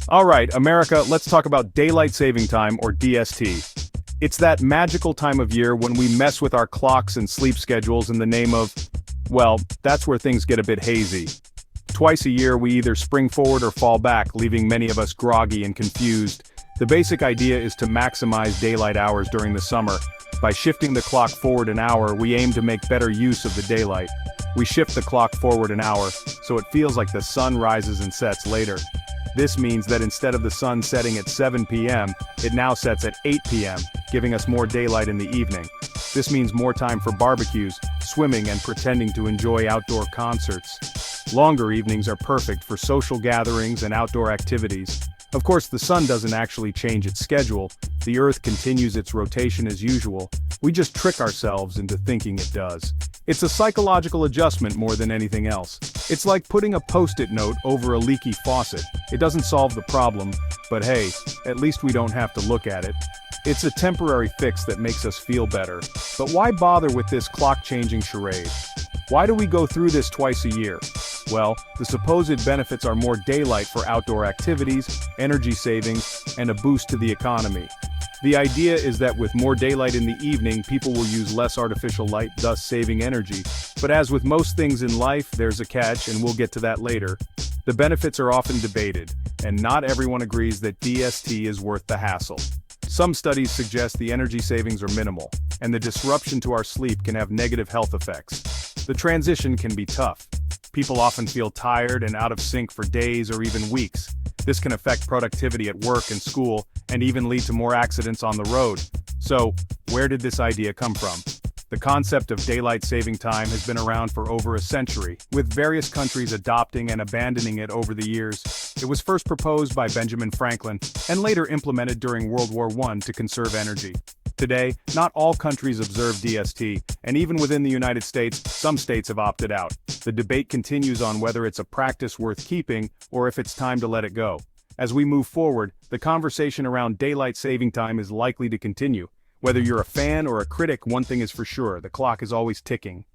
Alright, America, let's talk about Daylight Saving Time, or DST. It's that magical time of year when we mess with our clocks and sleep schedules in the name of, well, that's where things get a bit hazy. Twice a year we either spring forward or fall back, leaving many of us groggy and confused. The basic idea is to maximize daylight hours during the summer. By shifting the clock forward an hour, we aim to make better use of the daylight. We shift the clock forward an hour, so it feels like the sun rises and sets later. This means that instead of the sun setting at 7 p.m., it now sets at 8 p.m., giving us more daylight in the evening. This means more time for barbecues, swimming, and pretending to enjoy outdoor concerts. Longer evenings are perfect for social gatherings and outdoor activities. Of course, the sun doesn't actually change its schedule. The Earth continues its rotation as usual. We just trick ourselves into thinking it does. It's a psychological adjustment more than anything else. It's like putting a post-it note over a leaky faucet. It doesn't solve the problem, but hey, at least we don't have to look at it. It's a temporary fix that makes us feel better. But why bother with this clock-changing charade? Why do we go through this twice a year? Well, the supposed benefits are more daylight for outdoor activities, energy savings, and a boost to the economy. The idea is that with more daylight in the evening, people will use less artificial light, thus saving energy. But as with most things in life, there's a catch, and we'll get to that later. The benefits are often debated, and not everyone agrees that DST is worth the hassle. Some studies suggest the energy savings are minimal, and the disruption to our sleep can have negative health effects. The transition can be tough. People often feel tired and out of sync for days or even weeks. This can affect productivity at work and school, and even lead to more accidents on the road. So, where did this idea come from? The concept of daylight saving time has been around for over a century, with various countries adopting and abandoning it over the years. It was first proposed by Benjamin Franklin, and later implemented during World War I to conserve energy. Today, not all countries observe DST, and even within the United States, some states have opted out. The debate continues on whether it's a practice worth keeping, or if it's time to let it go. As we move forward, the conversation around daylight saving time is likely to continue. Whether you're a fan or a critic, one thing is for sure, the clock is always ticking.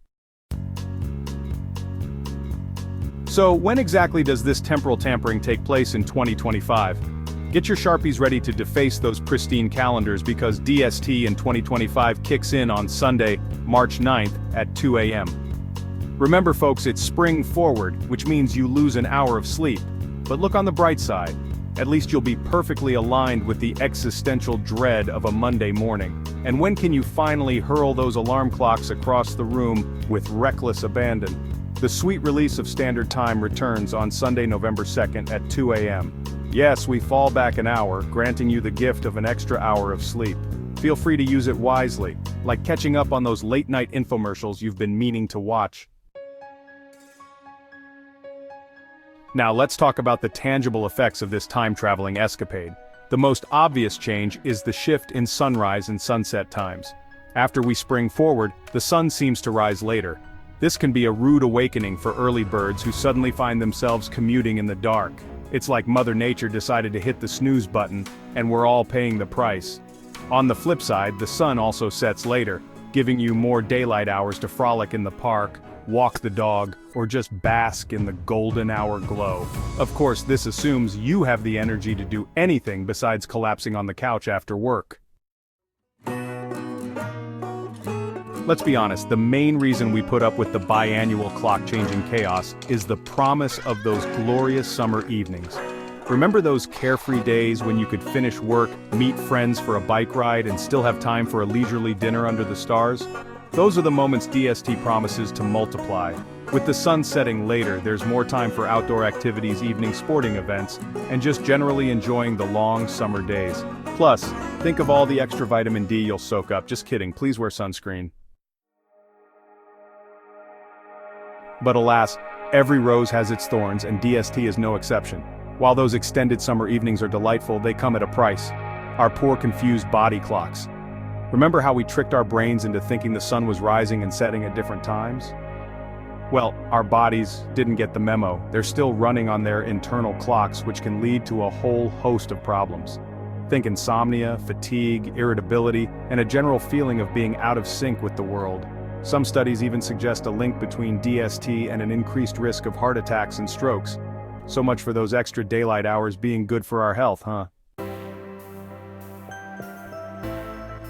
So, when exactly does this temporal tampering take place in 2025? Get your Sharpies ready to deface those pristine calendars because DST in 2025 kicks in on Sunday, March 9th at 2 a.m. Remember folks, it's spring forward, which means you lose an hour of sleep. But look on the bright side. At least you'll be perfectly aligned with the existential dread of a Monday morning. And when can you finally hurl those alarm clocks across the room with reckless abandon? The sweet release of standard time returns on Sunday, November 2nd at 2 a.m. Yes, we fall back an hour, granting you the gift of an extra hour of sleep. Feel free to use it wisely, like catching up on those late-night infomercials you've been meaning to watch. Now let's talk about the tangible effects of this time-traveling escapade. The most obvious change is the shift in sunrise and sunset times. After we spring forward, the sun seems to rise later. This can be a rude awakening for early birds who suddenly find themselves commuting in the dark. It's like Mother Nature decided to hit the snooze button, and we're all paying the price. On the flip side, the sun also sets later, giving you more daylight hours to frolic in the park, walk the dog, or just bask in the golden hour glow. Of course, this assumes you have the energy to do anything besides collapsing on the couch after work. Let's be honest, the main reason we put up with the biannual clock-changing chaos is the promise of those glorious summer evenings. Remember those carefree days when you could finish work, meet friends for a bike ride, and still have time for a leisurely dinner under the stars? Those are the moments DST promises to multiply. With the sun setting later, there's more time for outdoor activities, evening sporting events, and just generally enjoying the long summer days. Plus, think of all the extra vitamin D you'll soak up. Just kidding, please wear sunscreen. But alas, every rose has its thorns, and DST is no exception. While those extended summer evenings are delightful, they come at a price. Our poor confused body clocks. Remember how we tricked our brains into thinking the sun was rising and setting at different times? Well, our bodies didn't get the memo. They're still running on their internal clocks, which can lead to a whole host of problems. Think insomnia, fatigue, irritability, and a general feeling of being out of sync with the world. Some studies even suggest a link between DST and an increased risk of heart attacks and strokes. So much for those extra daylight hours being good for our health, huh?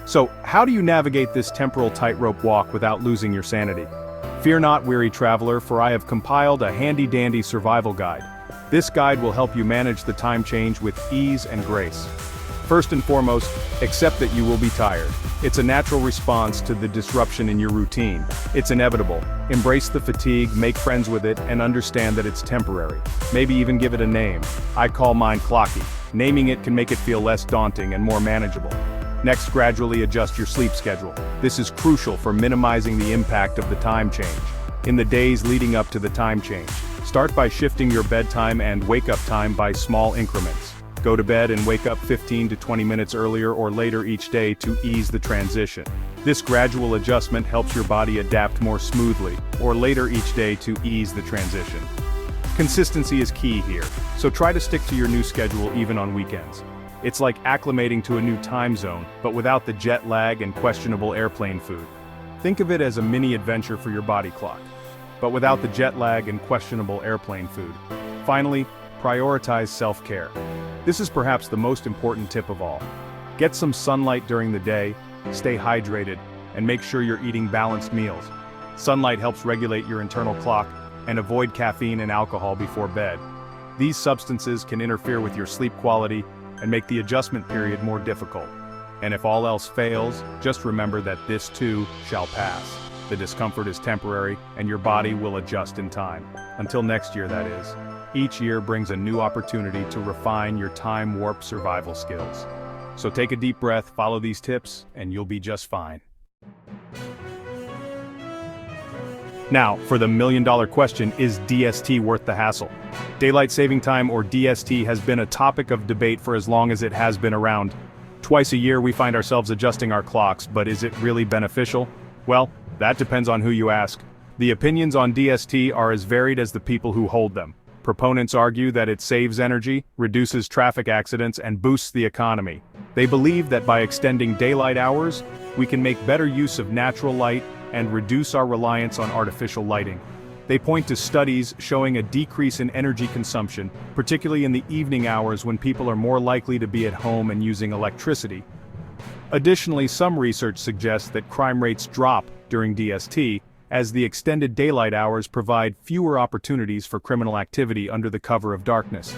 So, how do you navigate this temporal tightrope walk without losing your sanity? Fear not, weary traveler, for I have compiled a handy-dandy survival guide. This guide will help you manage the time change with ease and grace. First and foremost, accept that you will be tired. It's a natural response to the disruption in your routine. It's inevitable. Embrace the fatigue, make friends with it, and understand that it's temporary. Maybe even give it a name. I call mine Clocky. Naming it can make it feel less daunting and more manageable. Next, gradually adjust your sleep schedule. This is crucial for minimizing the impact of the time change. In the days leading up to the time change, start by shifting your bedtime and wake-up time by small increments. Go to bed and wake up 15 to 20 minutes earlier or later each day to ease the transition. This gradual adjustment helps your body adapt more smoothly, or later each day to ease the transition. Consistency is key here, so try to stick to your new schedule even on weekends. It's like acclimating to a new time zone, but without the jet lag and questionable airplane food. Think of it as a mini adventure for your body clock, but without the jet lag and questionable airplane food. Finally, prioritize self-care. This is perhaps the most important tip of all. Get some sunlight during the day, stay hydrated, and make sure you're eating balanced meals. Sunlight helps regulate your internal clock, and avoid caffeine and alcohol before bed. These substances can interfere with your sleep quality and make the adjustment period more difficult. And if all else fails, just remember that this too shall pass. The discomfort is temporary, and your body will adjust in time. Until next year, that is. Each year brings a new opportunity to refine your time-warp survival skills. So take a deep breath, follow these tips, and you'll be just fine. Now, for the million-dollar question, is DST worth the hassle? Daylight saving time, or DST, has been a topic of debate for as long as it has been around. Twice a year we find ourselves adjusting our clocks, but is it really beneficial? Well, that depends on who you ask. The opinions on DST are as varied as the people who hold them. Proponents argue that it saves energy, reduces traffic accidents, and boosts the economy. They believe that by extending daylight hours, we can make better use of natural light and reduce our reliance on artificial lighting. They point to studies showing a decrease in energy consumption, particularly in the evening hours when people are more likely to be at home and using electricity. Additionally, some research suggests that crime rates drop during DST, as the extended daylight hours provide fewer opportunities for criminal activity under the cover of darkness.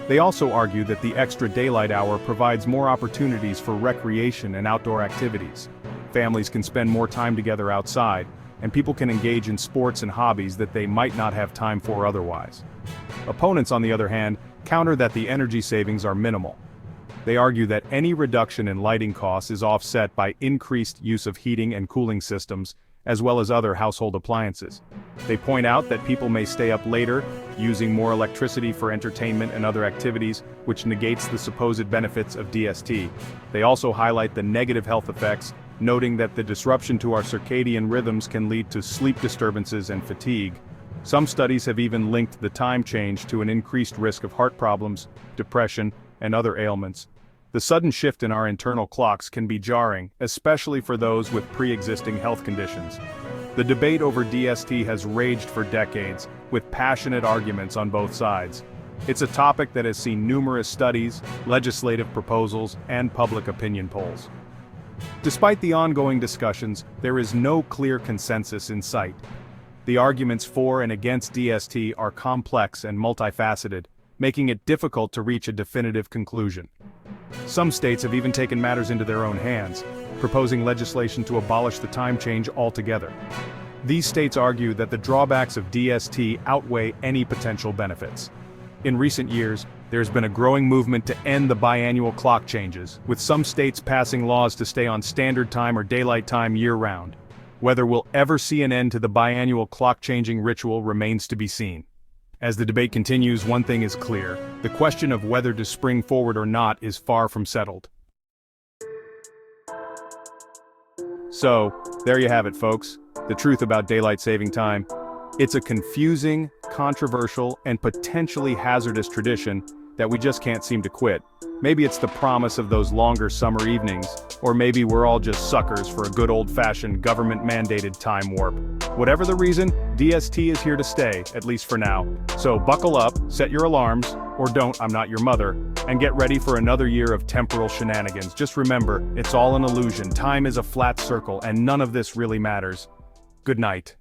They also argue that the extra daylight hour provides more opportunities for recreation and outdoor activities. Families can spend more time together outside, and people can engage in sports and hobbies that they might not have time for otherwise. Opponents, on the other hand, counter that the energy savings are minimal. They argue that any reduction in lighting costs is offset by increased use of heating and cooling systems, as well as other household appliances. They point out that people may stay up later, using more electricity for entertainment and other activities, which negates the supposed benefits of DST. They also highlight the negative health effects, noting that the disruption to our circadian rhythms can lead to sleep disturbances and fatigue. Some studies have even linked the time change to an increased risk of heart problems, depression, and other ailments. The sudden shift in our internal clocks can be jarring, especially for those with pre-existing health conditions. The debate over DST has raged for decades, with passionate arguments on both sides. It's a topic that has seen numerous studies, legislative proposals, and public opinion polls. Despite the ongoing discussions, there is no clear consensus in sight. The arguments for and against DST are complex and multifaceted, making it difficult to reach a definitive conclusion. Some states have even taken matters into their own hands, proposing legislation to abolish the time change altogether. These states argue that the drawbacks of DST outweigh any potential benefits. In recent years, there's been a growing movement to end the biannual clock changes, with some states passing laws to stay on standard time or daylight time year-round. Whether we'll ever see an end to the biannual clock-changing ritual remains to be seen. As the debate continues, one thing is clear: the question of whether to spring forward or not is far from settled. So, there you have it, folks. The truth about daylight saving time. It's a confusing, controversial, and potentially hazardous tradition that we just can't seem to quit. Maybe it's the promise of those longer summer evenings, or maybe we're all just suckers for a good old-fashioned government-mandated time warp. Whatever the reason, DST is here to stay, at least for now. So buckle up, set your alarms, or don't, I'm not your mother, and get ready for another year of temporal shenanigans. Just remember, it's all an illusion, time is a flat circle, and none of this really matters. Good night.